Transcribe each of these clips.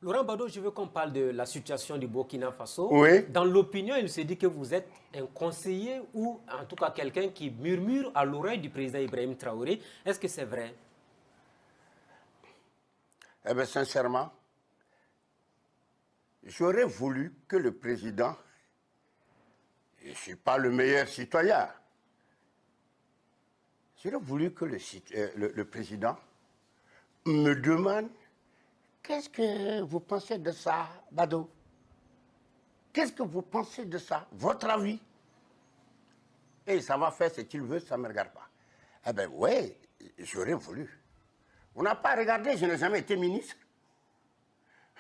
Laurent Gbaddo, je veux qu'on parle de la situation du Burkina Faso. Oui. Dans l'opinion, il se dit que vous êtes un conseiller ou en tout cas quelqu'un qui murmure à l'oreille du président Ibrahim Traoré. Est-ce que c'est vrai? Eh bien, sincèrement, j'aurais voulu que le président, je ne suis pas le meilleur citoyen, j'aurais voulu que le président me demande qu'est-ce que vous pensez de ça, Gbaddo? Qu'est-ce que vous pensez de ça? Votre avis? Et ça va faire ce qu'il veut, ça ne me regarde pas. Eh bien, oui, j'aurais voulu. On n'a pas regardé, je n'ai jamais été ministre.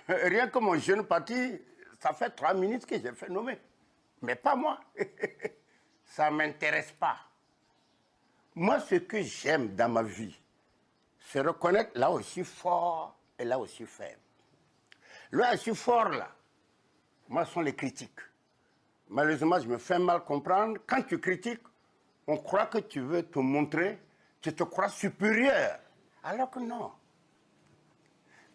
Rien que mon jeune parti, ça fait 3 ministres que j'ai fait nommer. Mais pas moi. Ça ne m'intéresse pas. Moi, ce que j'aime dans ma vie, c'est reconnaître là aussi fort et là aussi faible. Là aussi fort, là, moi, ce sont les critiques. Malheureusement, je me fais mal comprendre. Quand tu critiques, on croit que tu veux te montrer, tu te crois supérieur. Alors que non.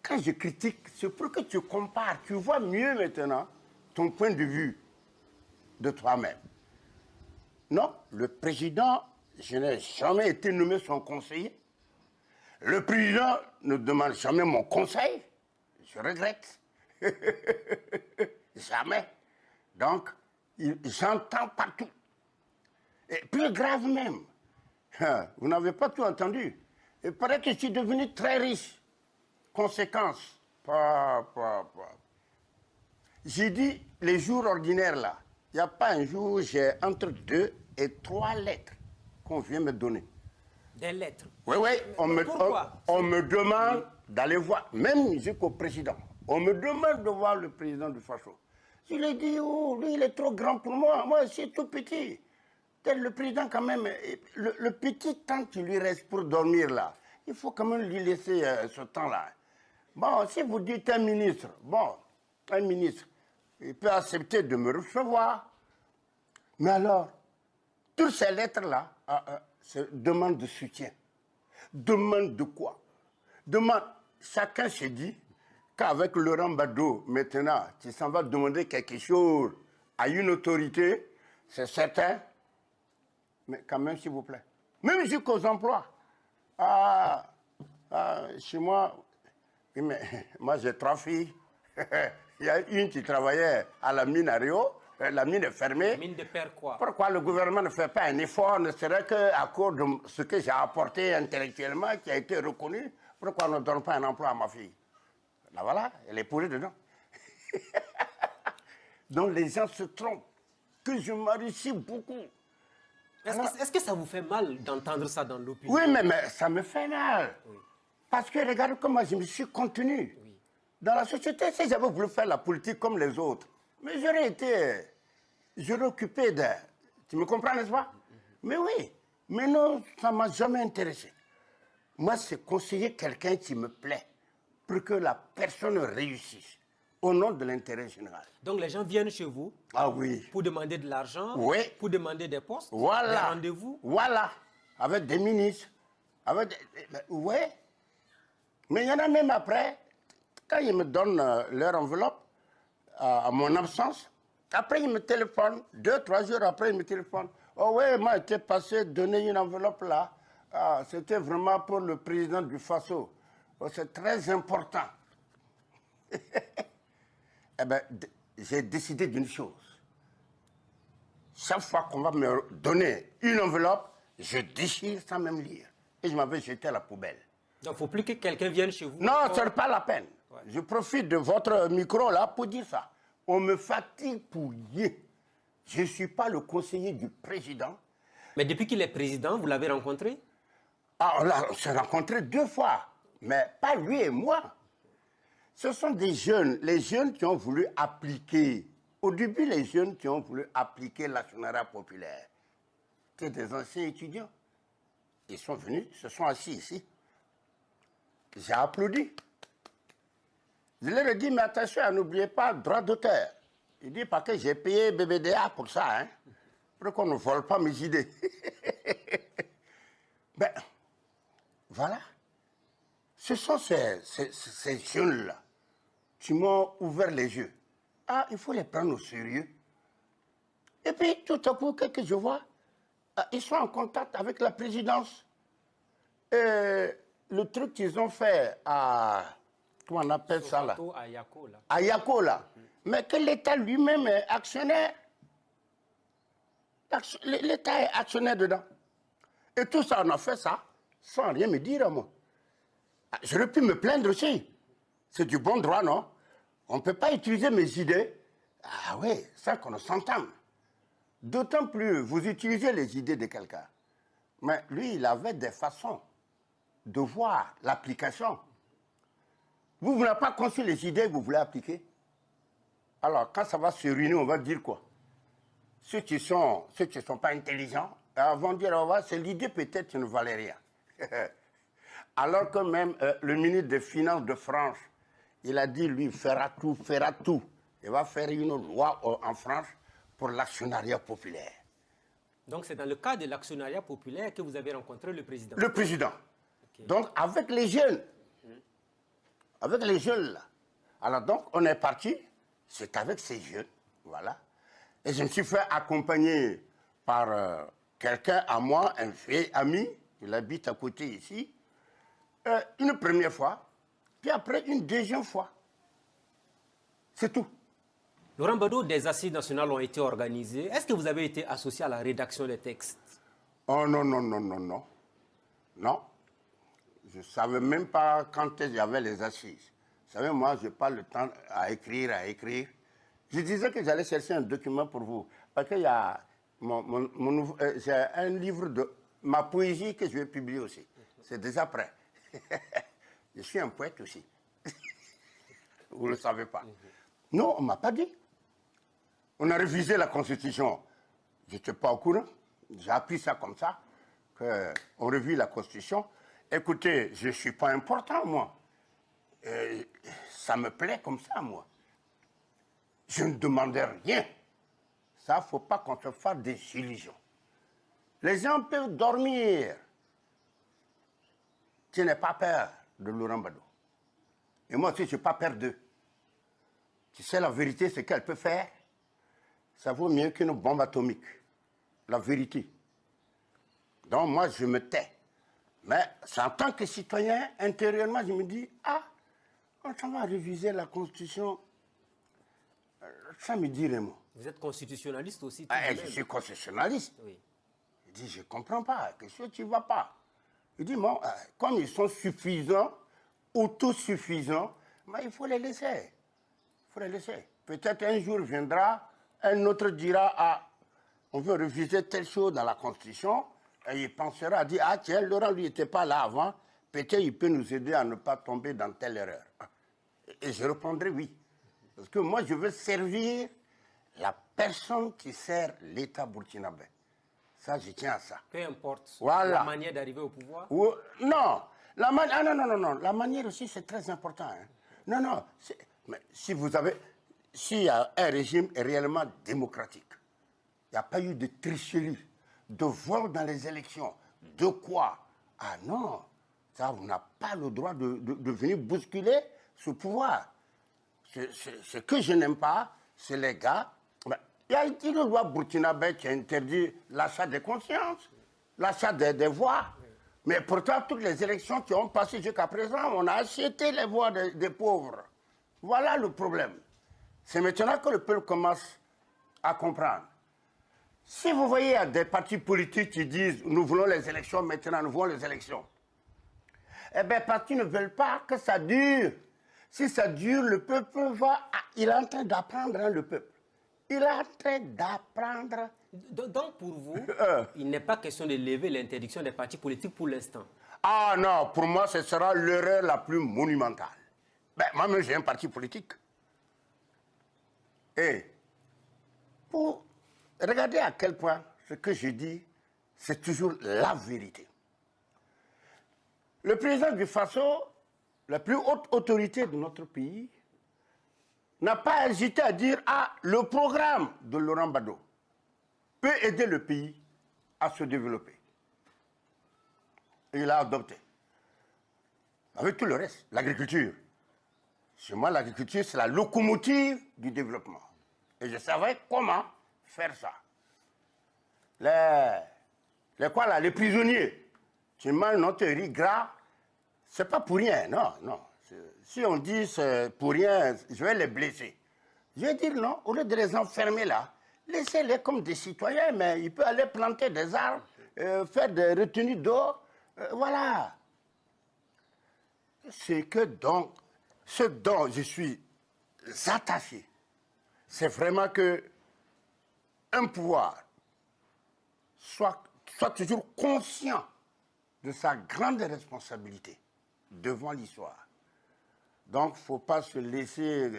Quand je critique, c'est pour que tu compares. Tu vois mieux maintenant ton point de vue de toi-même. Non, le président, je n'ai jamais été nommé son conseiller. Le président ne demande jamais mon conseil. Je regrette. Jamais. Donc, j'entends partout. Et plus grave même, vous n'avez pas tout entendu. Il paraît que je suis devenu très riche. Conséquence. J'ai dit, les jours ordinaires là, il n'y a pas un jour où j'ai entre 2 et 3 lettres qu'on vient me donner. Des lettres? Oui, oui, on me demande d'aller voir, même jusqu'au président. On me demande de voir le président du Faso. Je lui ai dit, oh, lui, il est trop grand pour moi. Moi, je suis tout petit. Tel le président, quand même, le petit temps qui lui reste pour dormir là, il faut quand même lui laisser ce temps-là. Bon, si vous dites un ministre, il peut accepter de me recevoir. Mais alors, toutes ces lettres-là, demande de soutien. Demande de quoi? Demande. Chacun se dit qu'avec Laurent Gbaddo, maintenant, tu s'en vas demander quelque chose à une autorité, c'est certain. Mais quand même, s'il vous plaît. Même jusqu'aux emplois. Chez moi, mais, moi j'ai 3 filles. Il y a une qui travaillait à la mine à Rio. La mine est fermée. Mine de père quoi? Pourquoi le gouvernement ne fait pas un effort, ne serait qu'à cause de ce que j'ai apporté intellectuellement, qui a été reconnu? Pourquoi on ne donne pas un emploi à ma fille? Là voilà, elle est pourrie dedans. Donc les gens se trompent. Que je m'enrichis beaucoup. Est-ce que ça vous fait mal d'entendre ça dans l'opinion? Oui, mais ça me fait mal. Oui. Parce que regarde comment je me suis contenu. Oui. Dans la société, si j'avais voulu faire la politique comme les autres, mais j'aurais occupé de... Tu me comprends, n'est-ce pas? Mais oui, mais non, ça ne m'a jamais intéressé. Moi, c'est conseiller quelqu'un qui me plaît pour que la personne réussisse au nom de l'intérêt général. Donc les gens viennent chez vous pour demander de l'argent, pour demander des postes, des rendez-vous. Voilà, avec des ministres. Oui, mais il y en a même après, quand ils me donnent leur enveloppe, à mon absence, après ils me téléphonent, 2-3 jours après ils me téléphonent. Oh oui, moi j'étais passé donner une enveloppe là. C'était vraiment pour le président du Faso. Oh, c'est très important. Eh bien, j'ai décidé d'une chose. Chaque fois qu'on va me donner une enveloppe, je déchire sans même lire. Et je m'avais jeté à la poubelle. Donc, il ne faut plus que quelqu'un vienne chez vous? Non, ce n'est pas la peine. Ouais. Je profite de votre micro là pour dire ça. On me fatigue pour rien. Je ne suis pas le conseiller du président. Mais depuis qu'il est président, vous l'avez rencontré? On s'est rencontrés 2 fois. Mais pas lui et moi. Ce sont des jeunes, les jeunes qui ont voulu appliquer, au début les jeunes qui ont voulu appliquer l'actionnariat populaire, c'était des anciens étudiants. Ils sont venus, se sont assis ici. J'ai applaudi. Je leur ai dit, mais attention, n'oubliez pas le droit d'auteur. Il dit, parce que j'ai payé BBDA pour ça, hein. Pourquoi on ne vole pas mes idées? Ben, voilà. Ce sont ces jeunes-là. qui m'ont ouvert les yeux. Ah, il faut les prendre au sérieux. Et puis, tout à coup, qu'est-ce que je vois? Ils sont en contact avec la présidence. Et le truc qu'ils ont fait à... Comment on appelle ça là? À Yako, là. À Yako, là. Mais que l'État lui-même est actionnaire. L'État est actionnaire dedans. Et tout ça, on a fait ça sans rien me dire à moi. J'aurais pu me plaindre aussi. C'est du bon droit, non? On ne peut pas utiliser mes idées. Ah oui, ça qu'on s'entend. D'autant plus, vous utilisez les idées de quelqu'un. Mais lui, il avait des façons de voir l'application. Vous n'avez pas conçu les idées que vous voulez appliquer. Alors, quand ça va se ruiner, on va dire quoi? Ceux qui sont pas intelligents, vont dire, oh, c'est l'idée peut-être qui ne valait rien. Alors que même le ministre des Finances de France, il a dit, lui, fera tout. Il va faire une loi en France pour l'actionnariat populaire. Donc c'est dans le cadre de l'actionnariat populaire que vous avez rencontré le président? Le président. Okay. Donc avec les jeunes. Avec les jeunes là. Alors donc on est parti, c'est avec ces jeunes, voilà. Et je me suis fait accompagner par quelqu'un à moi, un vieil ami, il habite à côté ici, une première fois, puis après une deuxième fois. C'est tout. Laurent Gbadou, des assises nationales ont été organisées. Est-ce que vous avez été associé à la rédaction des textes? Oh non. Non. Je ne savais même pas quand il y avait les assises. Vous savez, moi, je n'ai pas le temps à écrire. Je disais que j'allais chercher un document pour vous. Parce qu'il y a j'ai un livre de ma poésie que je vais publier aussi. C'est déjà prêt. Je suis un poète aussi. Vous ne le savez pas. Non, on ne m'a pas dit. On a révisé la Constitution. Je n'étais pas au courant. J'ai appris ça comme ça, qu'on révise la Constitution. Écoutez, je ne suis pas important, moi. Ça me plaît comme ça, moi. Je ne demandais rien. Ça, il ne faut pas qu'on se fasse des illusions. Les gens peuvent dormir. Tu n'as pas peur de Laurent Gbadou. Et moi aussi, je n'ai pas peur d'eux. Tu sais, la vérité, ce qu'elle peut faire, ça vaut mieux qu'une bombe atomique. La vérité. Donc, moi, je me tais. Mais en tant que citoyen, intérieurement, je me dis, quand on va réviser la Constitution, ça me dirait moi. Vous êtes constitutionnaliste aussi? Je suis constitutionnaliste. Oui. Il dit, je ne comprends pas, quelque chose qui ne va pas. Il dit, bon, comme ils sont suffisants, autosuffisants, il faut les laisser. Il faut les laisser. Peut-être un jour viendra, un autre dira, on veut réviser telle chose dans la Constitution, et il pensera à dire, tiens, Laurent, lui, n'était pas là avant, peut-être il peut nous aider à ne pas tomber dans telle erreur. Et je répondrai oui. Parce que moi, je veux servir la personne qui sert l'État burkinabé. Ça, je tiens à ça. Peu importe voilà. La manière d'arriver au pouvoir? Non. Non. La manière aussi, c'est très important. Hein. Non. Mais s'il y a un régime réellement démocratique, il n'y a pas eu de tricherie, de vol dans les élections, de quoi? Ah non, ça, on n'a pas le droit de venir bousculer ce pouvoir. Ce que je n'aime pas, c'est les gars. Il y a une loi burkinabé qui interdit l'achat des consciences, l'achat des voix. Mais pourtant, toutes les élections qui ont passé jusqu'à présent, on a acheté les voix des pauvres. Voilà le problème. C'est maintenant que le peuple commence à comprendre. Si vous voyez des partis politiques qui disent « nous voulons les élections maintenant, nous voulons les élections », eh bien, les partis ne veulent pas que ça dure. Si ça dure, le peuple va... il est en train d'apprendre, le peuple. Il est en train d'apprendre. Donc, pour vous, il n'est pas question de lever l'interdiction des partis politiques pour l'instant? Ah non, pour moi, ce sera l'erreur la plus monumentale. Moi-même, j'ai un parti politique. Et pour regarder à quel point ce que je dis, c'est toujours la vérité. Le président du Faso, la plus haute autorité de notre pays, n'a pas hésité à dire « le programme de Laurent Gbadou peut aider le pays à se développer ». Et il a adopté. Avec tout le reste, l'agriculture. Chez moi, l'agriculture, c'est la locomotive du développement. Et je savais comment faire ça. Les prisonniers, tu manges notre riz gras, c'est pas pour rien, non, non. Si on dit c'est pour rien, je vais les blesser. Je vais dire non, au lieu de les enfermer là, laissez-les comme des citoyens, mais ils peuvent aller planter des arbres, faire des retenues d'eau, voilà. C'est que donc, ce dont je suis attaché, c'est vraiment que un pouvoir soit toujours conscient de sa grande responsabilité devant l'histoire. Donc, il ne faut pas se laisser...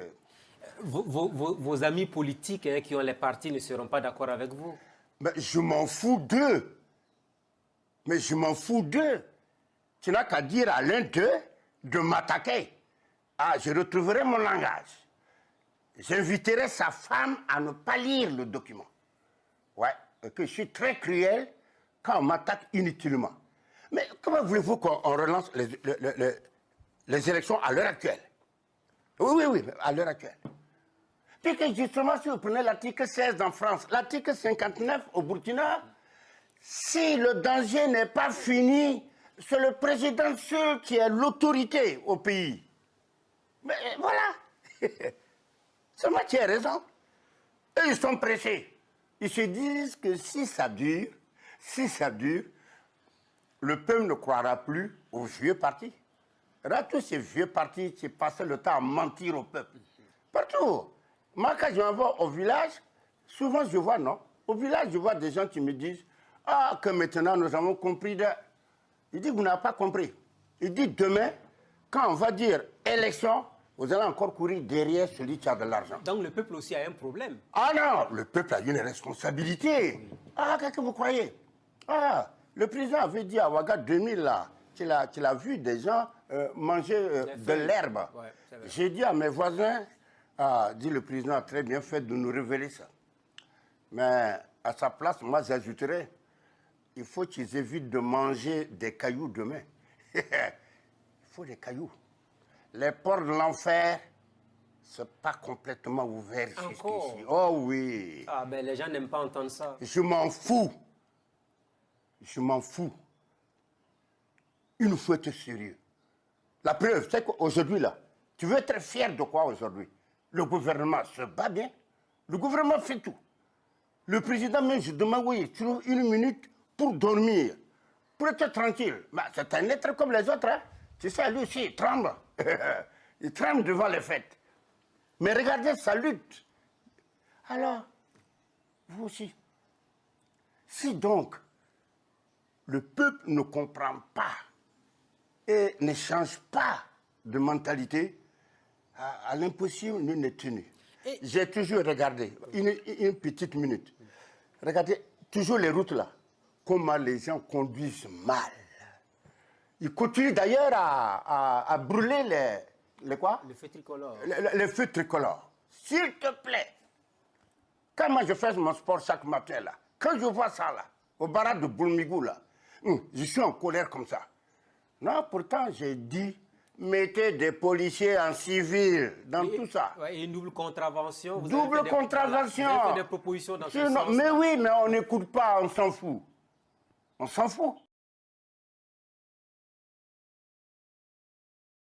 Vos amis politiques hein, qui ont les partis ne seront pas d'accord avec vous? Mais je m'en fous d'eux. Mais je m'en fous d'eux. Tu n'as qu'à dire à l'un d'eux de m'attaquer. Ah, je retrouverai mon langage. J'inviterai sa femme à ne pas lire le document. Ouais, et que je suis très cruel quand on m'attaque inutilement. Mais comment voulez-vous qu'on relance les élections à l'heure actuelle? Oui, à l'heure actuelle. Puis que justement, si vous prenez l'article 16 en France, l'article 59 au Burkina, si le danger n'est pas fini, c'est le président seul qui a l'autorité au pays. Mais voilà. C'est moi qui ai raison. Et ils sont pressés. Ils se disent que si ça dure, le peuple ne croira plus aux vieux partis. Là, tous ces vieux partis qui passaient le temps à mentir au peuple. Partout. Moi, quand je m'en vais au village, souvent je vois, non? Au village, je vois des gens qui me disent « Ah, que maintenant nous avons compris de... » Il dit « Vous n'avez pas compris. » Il dit « Demain, quand on va dire élection, vous allez encore courir derrière celui qui a de l'argent. » Donc le peuple aussi a un problème. Ah non, le peuple a une responsabilité. Oui. Ah, qu'est-ce que vous croyez? Ah, le président avait dit à Ouaga 2000, là, qu'il a vu des gens manger de l'herbe. Ouais, j'ai dit à mes voisins, ah, dit le président a très bien fait de nous révéler ça. Mais à sa place, moi j'ajouterais, il faut qu'ils évitent de manger des cailloux demain. Il faut des cailloux. Les portes de l'enfer, ce n'est pas complètement ouvert jusqu'ici. Oh oui. Ah, ben les gens n'aiment pas entendre ça. Je m'en fous. Je m'en fous. Il nous faut être sérieux. La preuve, c'est qu'aujourd'hui, là, tu veux être fier de quoi aujourd'hui? Le gouvernement se bat bien. Le gouvernement fait tout. Le président, même, je demande, oui, il trouve une minute pour dormir, pour être tranquille. Mais c'est un être comme les autres. Hein? Tu sais, lui aussi, il tremble. Il tremble devant les fêtes. Mais regardez sa lutte. Alors, vous aussi. Si donc, le peuple ne comprend pas et ne change pas de mentalité, à l'impossible, nul n'est tenu. J'ai toujours regardé, une petite minute, regardez toujours les routes là, comment les gens conduisent mal. Ils continuent d'ailleurs à brûler les quoi? Les feux tricolores. Les feux tricolores. S'il te plaît, quand moi je fais mon sport chaque matin là, quand je vois ça là, au barrage de Boulmigou là, je suis en colère comme ça. Non, pourtant j'ai dit, mettez des policiers en civil dans tout ça. Et une double contravention. Double contravention. Vous avez fait des propositions dans ce sens. Mais oui, mais on n'écoute pas, on s'en fout. On s'en fout.